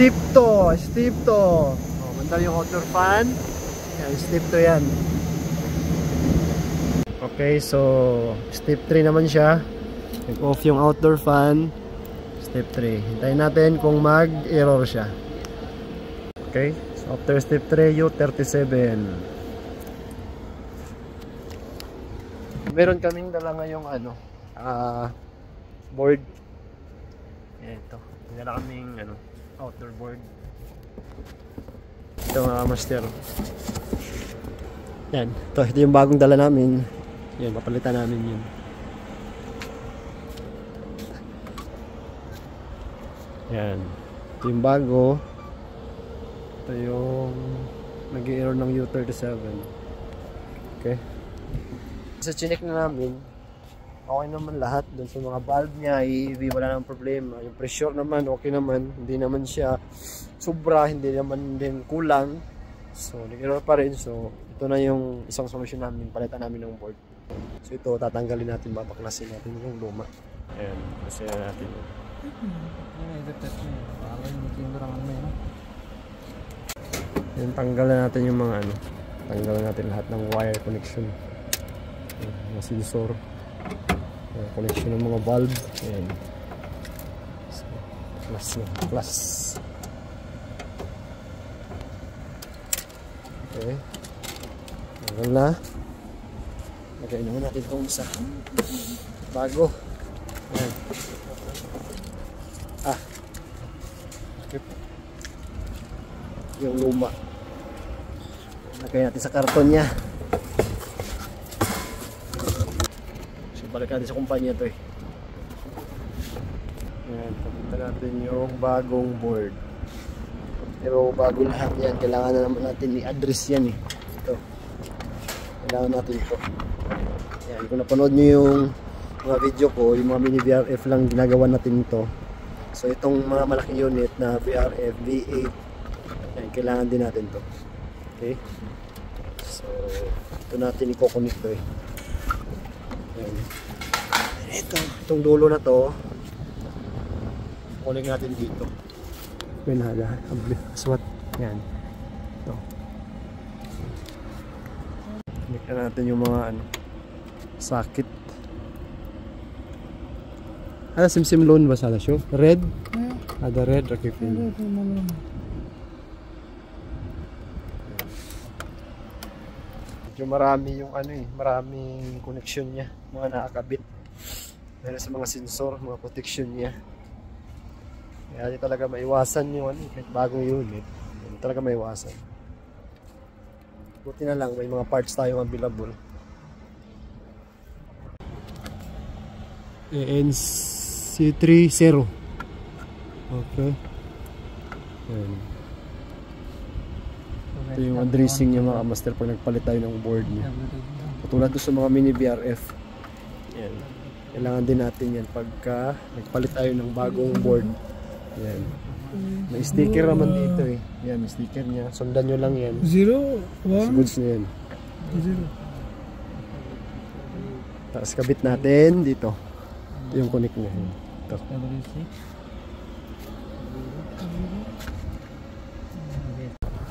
Steep to. Steep to. Oh, mandar yung outdoor fan. Yan, steep to yan. Okay, so step 3 naman siya. Nag-off yung outdoor fan. Step 3. Hintayin natin kung mag-error siya. Okay, so after step 3, U37. Meron kaming dala ngayong ano, board. Yan, ito. Dala kaming ano, outdoor board. Ito mga master. Yan, ito yung bagong dala namin. Yan, papalitan namin yun. Yan, ito yung bago. Ito yung nag-i-error ng U37. Okay. Sa chinek na namin, okay naman lahat. Doon sa mga valve niya, EV, wala namang problema. Yung pressure naman, okay naman. Hindi naman siya sobra, hindi naman din kulang. So, nag-error pa rin. So, ito na yung isang solusyon namin. Palitan namin ng board. So, ito, tatanggalin natin, babaklasin natin yung luma. Ayan, kasi natin. Yan, tanggalan natin yung mga ano. Tanggalan natin lahat ng wire connection. Mga sensor. Connection ng mga valve. Ayan. So, plus na. Plus. Okay. Tanggal na. Lagay naman natin itong isa. Bago. Ayan. Yung luma. Lagay natin sa karton niya. So, balik natin sa kumpanya to eh. Ayan, papunta natin yung bagong board. Pero bago lahat yan, kailangan na naman natin i-address yan eh. Ito. Kailangan natin ito. Ayan, kung napanood nyo yung mga video ko, yung mga mini VRF lang ginagawa natin ito. So itong mga malaking unit na VRF, V8, ayan, kailangan din natin to. Okay. So ito natin i-coconnect to eh. Ayan. Itong dulo na to, connect natin dito. Pinala, aswat. Ayan. Ito. Connect na natin yung mga ano, socket. Ada sim-sim loan ba sana siya? Red? Ada red, okay. Medyo marami yung ano eh, maraming connection niya, mga nakakabit. Dahil sa mga sensor, mga protection niya. Kaya di talaga maiwasan yung ano, kahit bagong unit, hindi talaga maiwasan. Buti na lang, may mga parts tayong available. NC30. Okay. Ayan. Ito yung addressing niya mga master pag nagpalit tayo ng board niya. Katulad doon sa mga mini VRF. Ayan. Kailangan din natin yan pagka nagpalit tayo ng bagong board. Ayan. May sticker naman dito eh. Ayan, may sticker niya. Sundan nyo lang yan. 0, 1. Goods na yan. 0. Tapos kabit natin dito. Ito yung connect niya. Ito.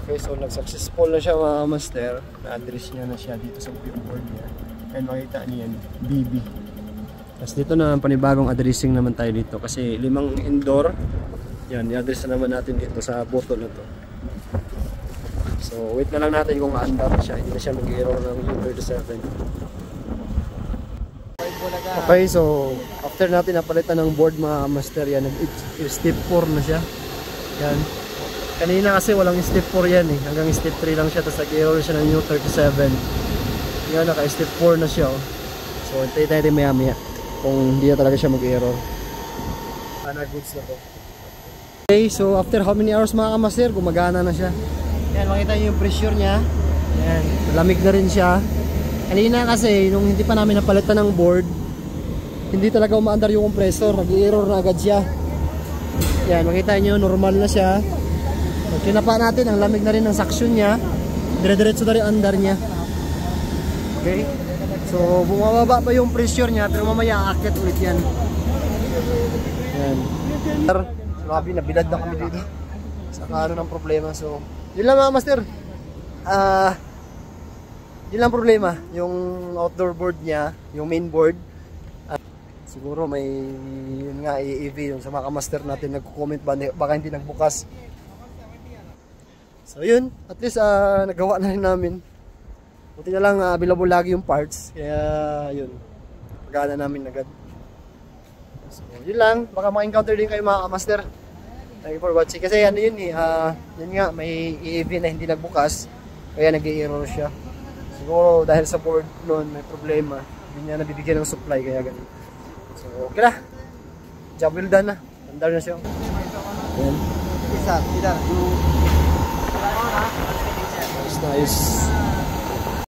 Okay, so nag-successful na siya mga master. Na-address niya na siya dito sa board niya. And makita niya yan, BB. Tapos dito na panibagong addressing naman tayo dito. Kasi 5 indoor. Yan, i-address na naman natin dito sa bottle na to. So wait na lang natin kung aandar siya. Hindi na siya mag-error ng U37. Okay, so after natin napalitan ng board mga master yan, step 4 na siya. Yan. Kanina kasi walang step 4 yan eh. Hanggang step 3 lang siya. Tapos nag-error siya ng U37. Yan, naka-step 4 na siya. Oh. So hintay tayo maya maya kung hindi na talaga siya mag-error. Ana goods na to. Okay, so after how many hours mga master, gumagana na siya. Yan, makita niyo yung pressure niya. Yan, lamig na rin siya. Kanina kasi, nung hindi pa namin napalitan ng board, hindi talaga umaandar yung compressor. Nag-error na agad siya. Yan, makita nyo, normal na siya. Pag kinapa natin, ang lamig na rin ng suction niya. Dire-diretso na rin andar niya. Okay? So, bumababa pa yung pressure niya, pero mamaya aakyat ulit yan. Yan. Grabe, nabilad na kami dito. Saka ano ng problema. So, yun lang mga master. Yun lang problema. Yung outdoor board niya, yung main board. Siguro may yun nga EEV yung sa mga master natin nagko-comment ba baka hindi nagbukas. So yun, at least nagawa na rin namin. Buti na lang available lagi yung parts. Kaya yun, pagana namin agad. So yun lang, baka maka-encounter din kayo mga master. Thank you for watching. Kasi ano yun yun nga, may EEV na hindi nagbukas. Kaya nag-i-error siya. Siguro dahil sa board noon may problema. Hindi niya nabibigyan ng supply kaya ganun. So okay na. Job well done na. Tandar na siya. Ayan. Isa, tidak. Nice.